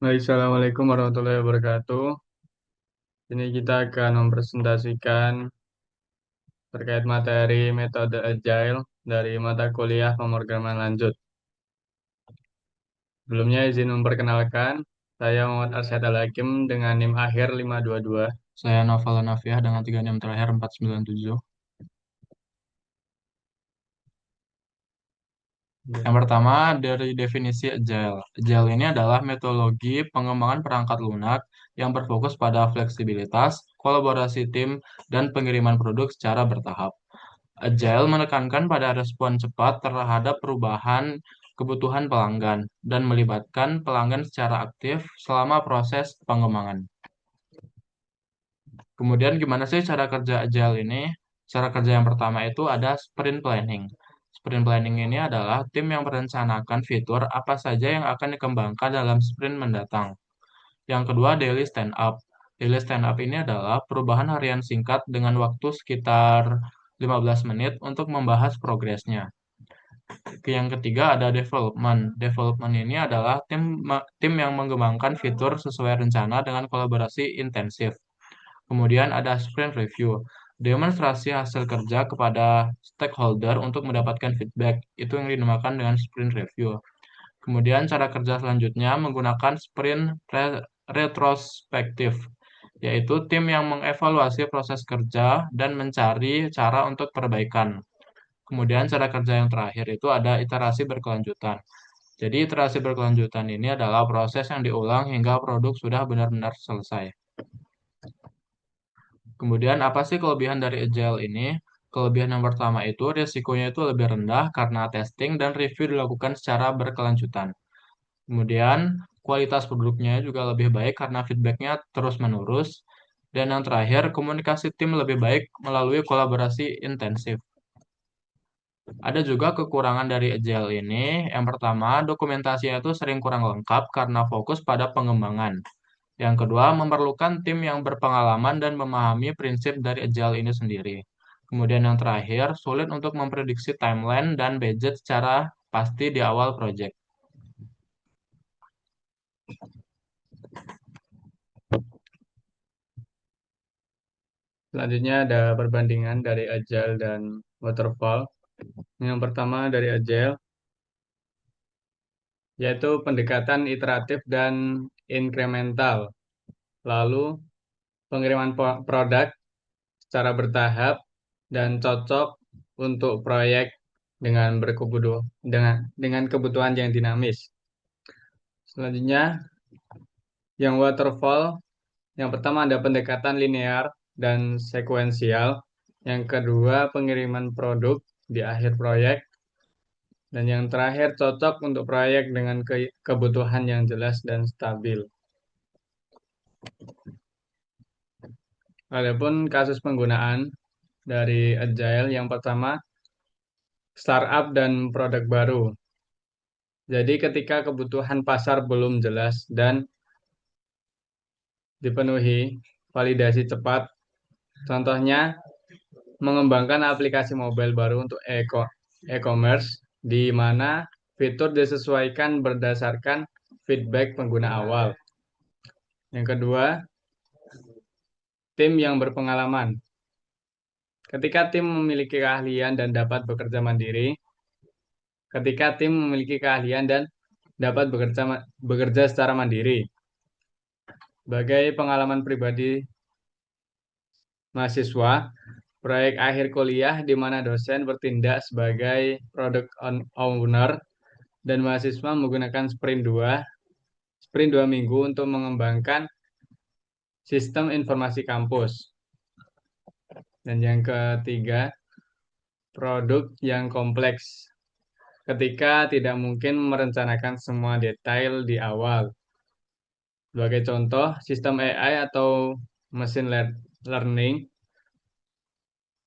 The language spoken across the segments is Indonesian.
Baik, Assalamualaikum warahmatullahi wabarakatuh. Ini kita akan mempresentasikan terkait materi metode Agile dari mata kuliah pemrograman lanjut. Sebelumnya izin memperkenalkan, saya Muhammad Arsyad Al-Hakim dengan NIM akhir 522. Saya Novel Nafiah dengan 36 terakhir 497. Yang pertama dari definisi Agile. Agile ini adalah metodologi pengembangan perangkat lunak yang berfokus pada fleksibilitas, kolaborasi tim, dan pengiriman produk secara bertahap. Agile menekankan pada respon cepat terhadap perubahan kebutuhan pelanggan dan melibatkan pelanggan secara aktif selama proses pengembangan. Kemudian gimana sih cara kerja Agile ini? Cara kerja yang pertama itu ada sprint planning. Sprint planning ini adalah tim yang merencanakan fitur apa saja yang akan dikembangkan dalam sprint mendatang. Yang kedua, daily stand up. Daily stand up ini adalah perubahan harian singkat dengan waktu sekitar 15 menit untuk membahas progresnya. Yang ketiga ada development. Development ini adalah tim yang mengembangkan fitur sesuai rencana dengan kolaborasi intensif. Kemudian ada sprint review, demonstrasi hasil kerja kepada stakeholder untuk mendapatkan feedback. Itu yang dinamakan dengan sprint review. Kemudian cara kerja selanjutnya menggunakan sprint retrospektif, yaitu tim yang mengevaluasi proses kerja dan mencari cara untuk perbaikan. Kemudian cara kerja yang terakhir itu ada iterasi berkelanjutan. Jadi iterasi berkelanjutan ini adalah proses yang diulang hingga produk sudah benar-benar selesai. Kemudian apa sih kelebihan dari Agile ini? Kelebihan yang pertama itu risikonya itu lebih rendah karena testing dan review dilakukan secara berkelanjutan. Kemudian kualitas produknya juga lebih baik karena feedbacknya terus-menerus. Dan yang terakhir, komunikasi tim lebih baik melalui kolaborasi intensif. Ada juga kekurangan dari Agile ini. Yang pertama, dokumentasinya itu sering kurang lengkap karena fokus pada pengembangan. Yang kedua, memerlukan tim yang berpengalaman dan memahami prinsip dari Agile ini sendiri. Kemudian yang terakhir, sulit untuk memprediksi timeline dan budget secara pasti di awal proyek. Selanjutnya ada perbandingan dari Agile dan Waterfall. Yang pertama dari Agile, yaitu pendekatan iteratif dan incremental. Lalu pengiriman produk secara bertahap dan cocok untuk proyek dengan kebutuhan yang dinamis. Selanjutnya, yang waterfall, yang pertama ada pendekatan linear dan sekuensial. Yang kedua, pengiriman produk di akhir proyek. Dan yang terakhir, cocok untuk proyek dengan kebutuhan yang jelas dan stabil. Adapun kasus penggunaan dari Agile, yang pertama, startup dan produk baru. Jadi ketika kebutuhan pasar belum jelas dan dipenuhi validasi cepat, contohnya mengembangkan aplikasi mobile baru untuk e-commerce di mana fitur disesuaikan berdasarkan feedback pengguna awal. Yang kedua, tim yang berpengalaman. Ketika tim memiliki keahlian dan dapat bekerja mandiri, ketika tim memiliki keahlian dan dapat bekerja secara mandiri. Sebagai pengalaman pribadi mahasiswa, proyek akhir kuliah di mana dosen bertindak sebagai owner dan mahasiswa menggunakan sprint 2 minggu untuk mengembangkan sistem informasi kampus. Dan yang ketiga, produk yang kompleks. Ketika tidak mungkin merencanakan semua detail di awal. Sebagai contoh, sistem AI atau machine learning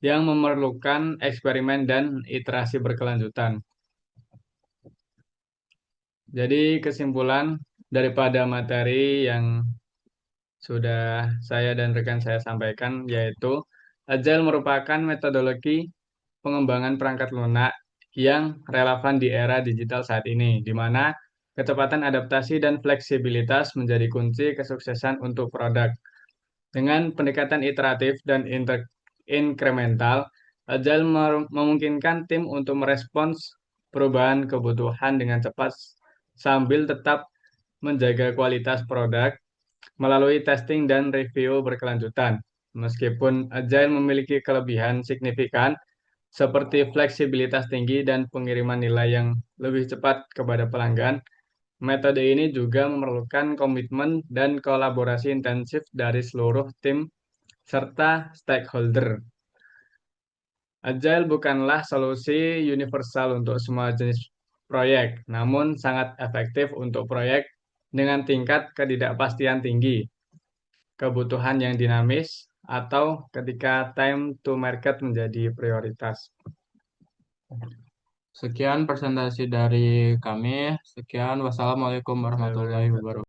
yang memerlukan eksperimen dan iterasi berkelanjutan. Jadi kesimpulan daripada materi yang sudah saya dan rekan saya sampaikan yaitu Agile merupakan metodologi pengembangan perangkat lunak yang relevan di era digital saat ini, di mana Kecepatan adaptasi dan fleksibilitas menjadi kunci kesuksesan untuk produk. Dengan pendekatan iteratif dan inkremental, Agile memungkinkan tim untuk merespons perubahan kebutuhan dengan cepat sambil tetap menjaga kualitas produk melalui testing dan review berkelanjutan. Meskipun Agile memiliki kelebihan signifikan seperti fleksibilitas tinggi dan pengiriman nilai yang lebih cepat kepada pelanggan, metode ini juga memerlukan komitmen dan kolaborasi intensif dari seluruh tim serta stakeholder. Agile bukanlah solusi universal untuk semua jenis proyek, namun sangat efektif untuk proyek dengan tingkat ketidakpastian tinggi, kebutuhan yang dinamis, atau ketika time to market menjadi prioritas. Sekian presentasi dari kami. Sekian, wassalamualaikum warahmatullahi wabarakatuh.